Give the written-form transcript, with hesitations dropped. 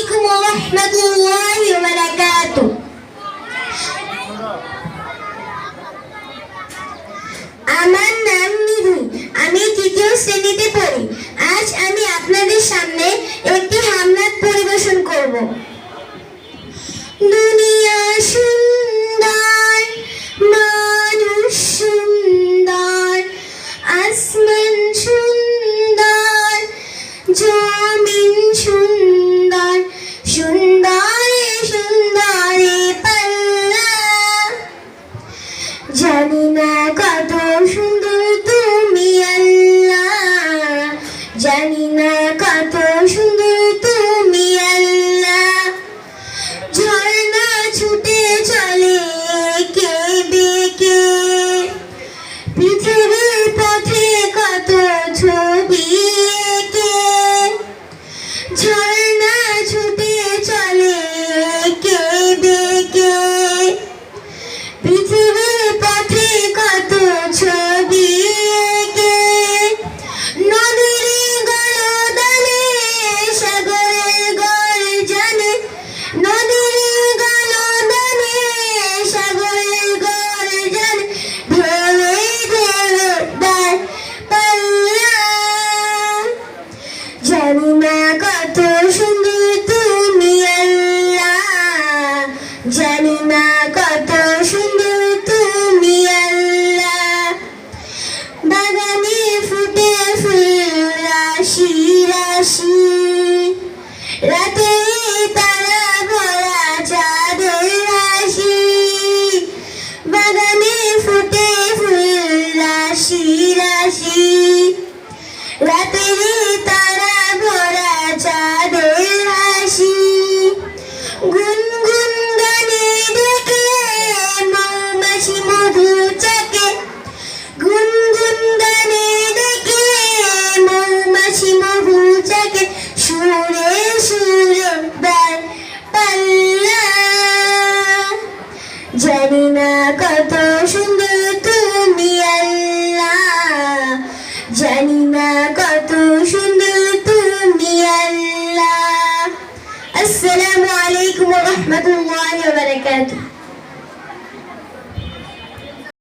আলাইকুম ওয়া রাহমাতুল্লাহি ওয়া বারাকাতুহু। আমার নাম নিধি, আমি তৃতীয় শ্রেণীতে পড়ি। আজ আমি আপনাদের সামনে একটি হামনাত পরিবেশন করব। দুনিয়া সুন্দর, মানুষ সুন্দর, আসমান সুন্দর, জমিন সুন্দর, সুন্দরে সুন্দরে পাল্লা। জানি না কত সুন্দর তুমি আল্লাহ, জানি না কত সুন্দর তুমি আল্লাহ। ঝর্ণা ছুটে চলে কে বেঁকে, পৃথিবীর পথে কত ছবি এঁকে। ঝর্ণা ছুটে চলে কে বেঁকে, পৃথিবীর পথে কত ছবি এঁকে। নদীর গলদানে সাগরের গর্জনে, নদীর গলদানে সাগরের গর্জনে, ঢেউয়ে ঢেউয়ে দায় পাল্লা। জানি না কত সুন্দর তুমি আল্লাহ, জানি না কত সুন্দর তুমি আল্লাহ। বাগানে ফুটে ফুল রাশি রাশি, রাতে তারা ভরা চাঁদের রাশি। বাগানে ফুটে ফুল রাশি রাশি, রাতে তারা ভরা চাঁদের রাশি। গুনগুন গানে ডেকে মৌমাছি মধু চাকে, গুনগুন গানে ডেকে মৌমাছি মধু চাকে। সুরে সুরে দায় পাল্লা। জানি না কত সুন্দর তুমি আল্লাহ, জানি না কত সুন্দর তুমি আল্লাহ। আসসালামু আলাইকুম ওয়া রাহমাতুল্লাহি ওয়া বারাকাতুহু।